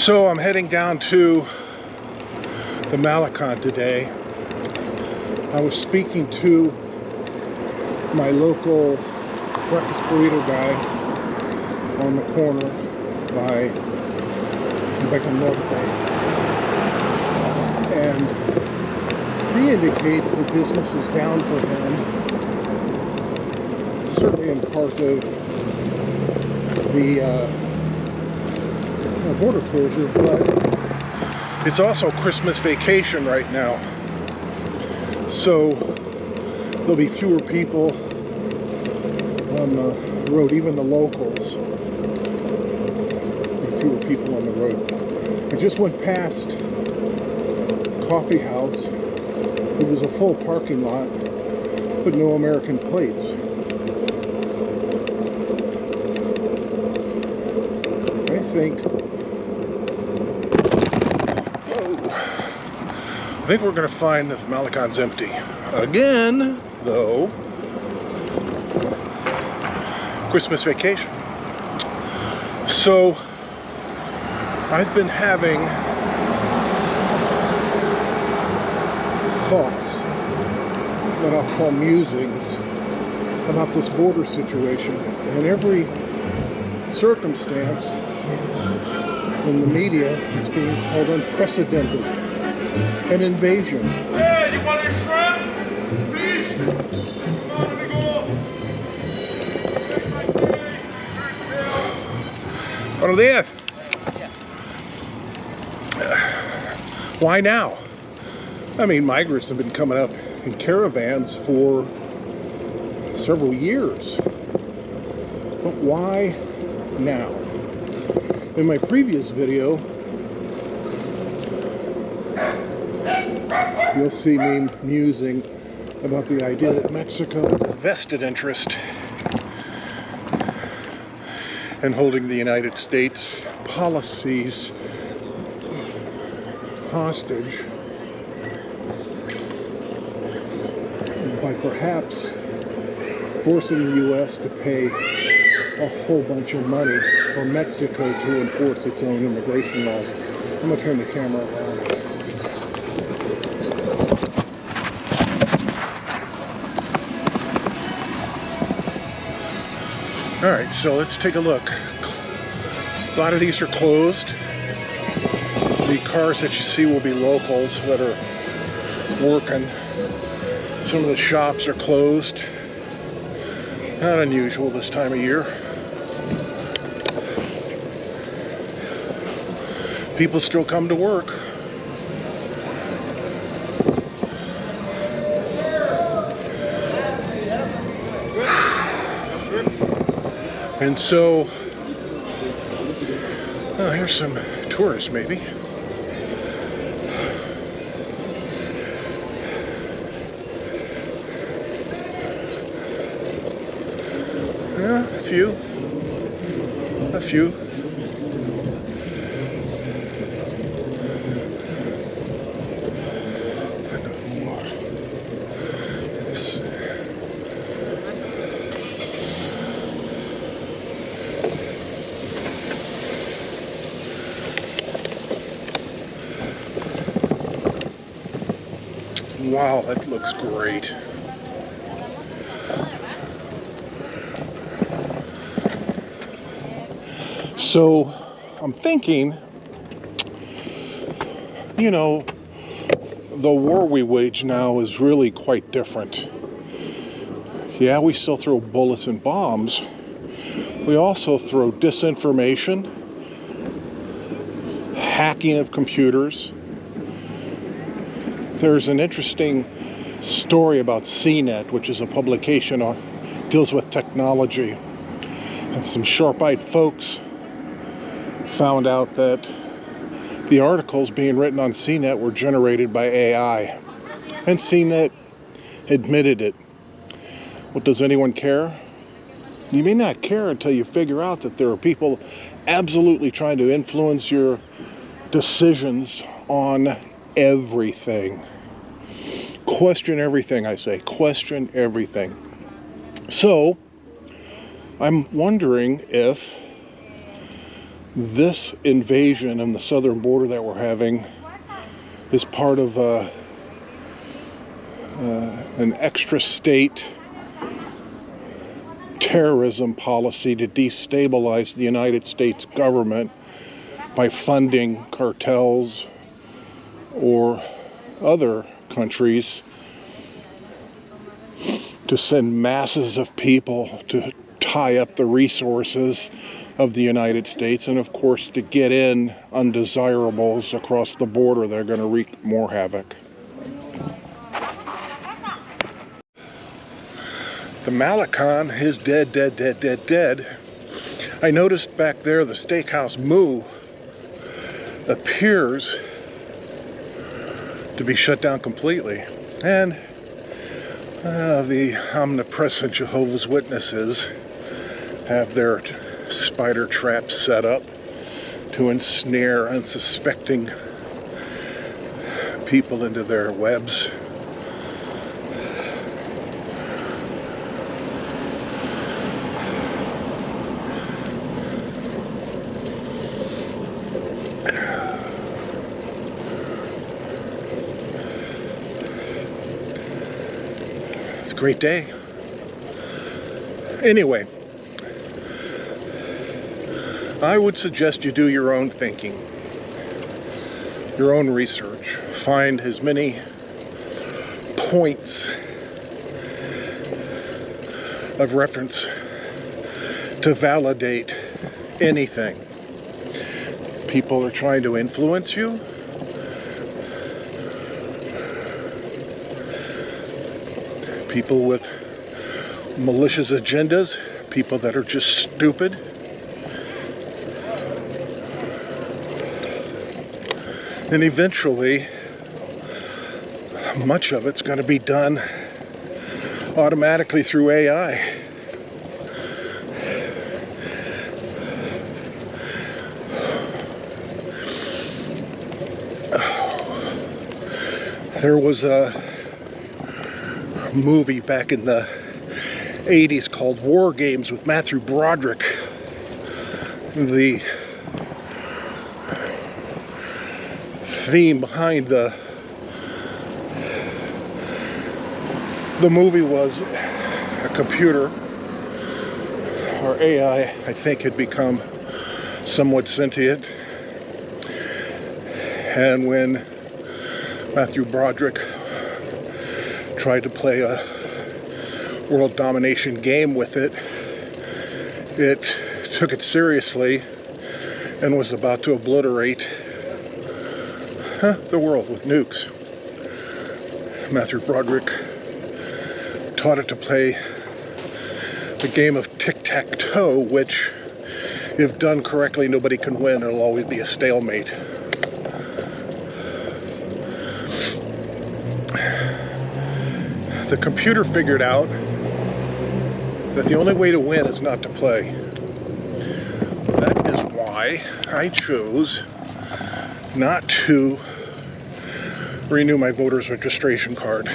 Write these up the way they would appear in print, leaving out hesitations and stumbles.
So I'm heading down to the Malecon today. I was speaking to my local breakfast burrito guy on the corner by Beckham Norte, and he indicates that business is down for him, certainly in part of the border closure, but it's also Christmas vacation right now, so there'll be fewer people on the road, even the locals. There'll be fewer people on the road. I just went past a coffee house. It was a full parking lot, but no American plates. I think we're going to find that Malecon's empty. Again, though. Christmas vacation. So, I've been having thoughts that I'll call musings about this border situation. And every circumstance in the media, it's being called unprecedented. An invasion. Hey, you want your shrimp? Fish? Buenos días. Why now? I mean, migrants have been coming up in caravans for several years. But why now? In my previous video, you'll see me musing about the idea that Mexico has a vested interest in holding the United States policies hostage by perhaps forcing the U.S. to pay a whole bunch of money for Mexico to enforce its own immigration laws. I'm going to turn the camera around. Alright, so let's take a look. A lot of these are closed. The cars that you see will be locals that are working. Some of the shops are closed. Not unusual this time of year. People still come to work. And so, oh, here's some tourists maybe. Yeah, a few. Wow, that looks great. So, I'm thinking, you know, the war we wage now is really quite different. Yeah, we still throw bullets and bombs. We also throw disinformation, hacking of computers. There's an interesting story about CNET, which is a publication that deals with technology. And some sharp-eyed folks found out that the articles being written on CNET were generated by AI. And CNET admitted it. Well, does anyone care? You may not care until you figure out that there are people absolutely trying to influence your decisions on everything. Question everything, I say. Question everything. So, I'm wondering if This invasion on the southern border that we're having is part of an extra state terrorism policy to destabilize the United States government by funding cartels or other countries to send masses of people to tie up the resources of the United States, and of course to get in undesirables across the border. They're going to wreak more havoc. The Malecon is dead, dead, dead, dead, dead. I noticed back there the steakhouse Moo appears to be shut down completely. And the omnipresent Jehovah's Witnesses have their spider traps set up to ensnare unsuspecting people into their webs. It's a great day. Anyway, I would suggest you do your own thinking, your own research. Find as many points of reference to validate anything. People are trying to influence you. People with malicious agendas, people that are just stupid. And eventually, much of it's going to be done automatically through AI. There was a movie back in the 80s called War Games with Matthew Broderick. The theme behind the movie was a computer, or AI, I think, had become somewhat sentient. And when Matthew Broderick tried to play a world domination game with it, it took it seriously and was about to obliterate the world with nukes. Matthew Broderick taught it to play the game of tic-tac-toe, which, if done correctly, nobody can win. It'll always be a stalemate. The computer figured out that the only way to win is not to play. That is why I chose not to renew my voter's registration card.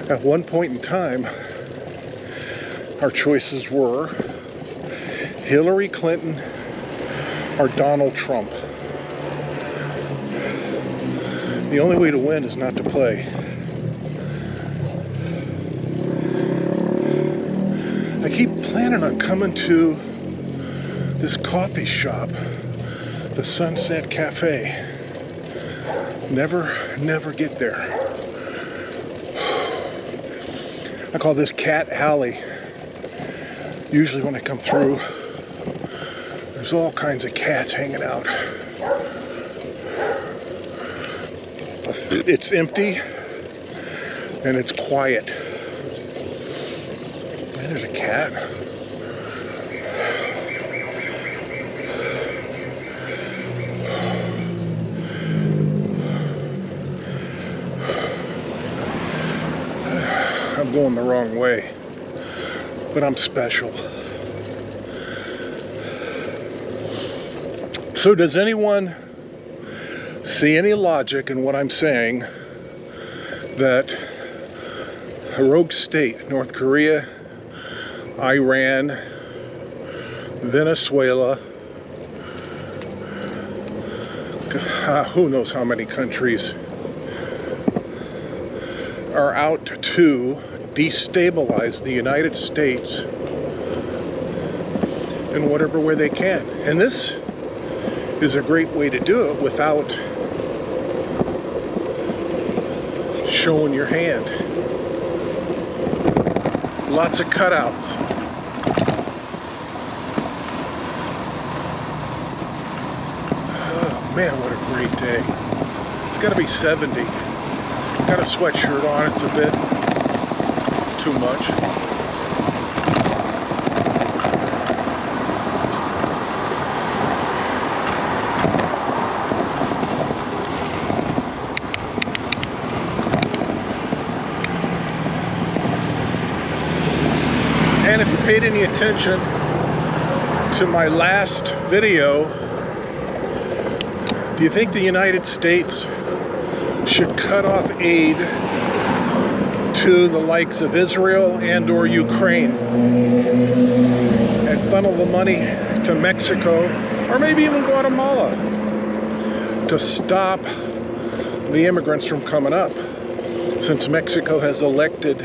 At one point in time, our choices were Hillary Clinton or Donald Trump. The only way to win is not to play. I keep planning on coming to this coffee shop, the Sunset Cafe. Never get there. I call this Cat Alley. Usually when I come through, there's all kinds of cats hanging out. It's empty and it's quiet. And there's a cat. I'm going the wrong way, but I'm special. So does anyone see any logic in what I'm saying, that a rogue state, North Korea, Iran, Venezuela, who knows how many countries are out to destabilize the United States in whatever way they can. And this is a great way to do it without showing your hand. Lots of cutouts. Oh man, what a great day. It's gotta be 70. Got a sweatshirt on, it's a bit too much. And if you paid any attention to my last video, do you think the United States should cut off aid to the likes of Israel and or Ukraine and funnel the money to Mexico or maybe even Guatemala to stop the immigrants from coming up, since Mexico has elected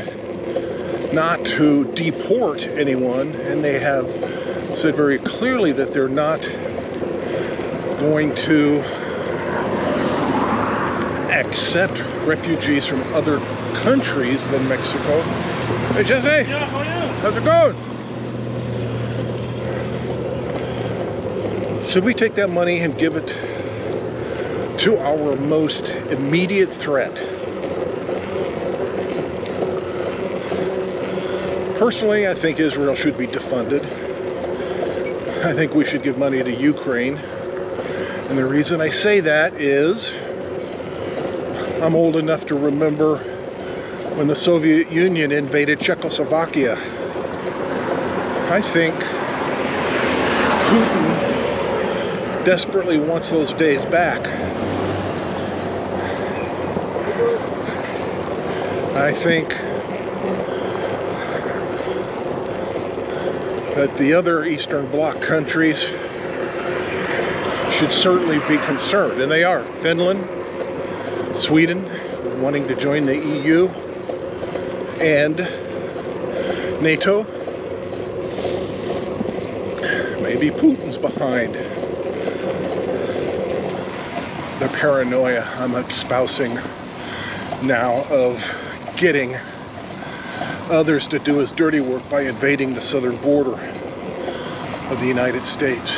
not to deport anyone, and they have said very clearly that they're not going to accept refugees from other countries than Mexico. Hey Jesse, how's it going? Should we take that money and give it to our most immediate threat? Personally, I think Israel should be defunded. I think we should give money to Ukraine. And the reason I say that is I'm old enough to remember when the Soviet Union invaded Czechoslovakia. I think Putin desperately wants those days back. I think that the other Eastern Bloc countries should certainly be concerned, and they are. Finland, Sweden, wanting to join the EU and NATO. Maybe Putin's behind the paranoia I'm espousing now of getting others to do his dirty work by invading the southern border of the United States.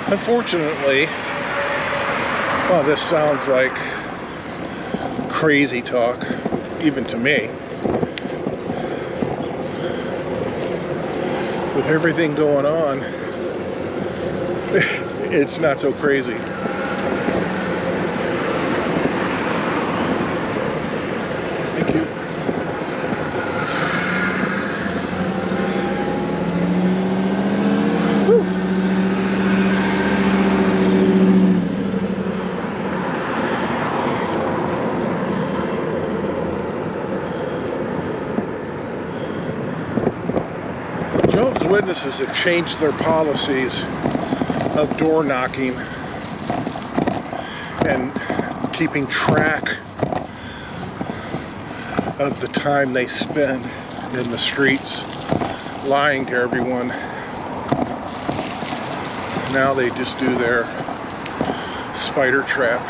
Unfortunately, well, this sounds like crazy talk, even to me. With everything going on, it's not so crazy. Thank you. Whew. Jehovah's Witnesses have changed their policies of door knocking and keeping track of the time they spend in the streets lying to everyone. Now they just do their spider trap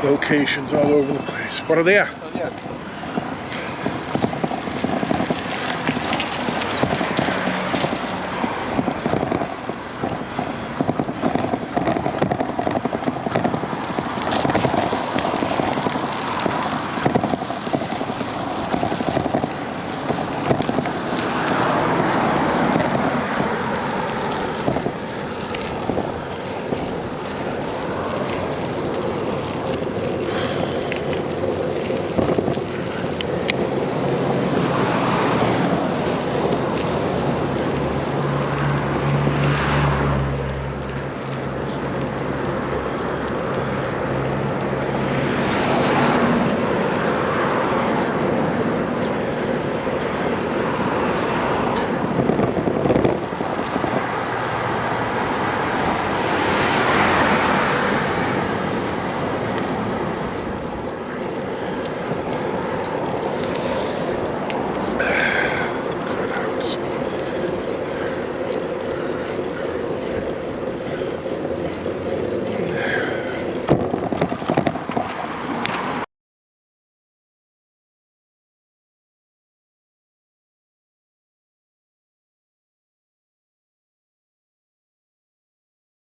locations all over the place. Buenos días.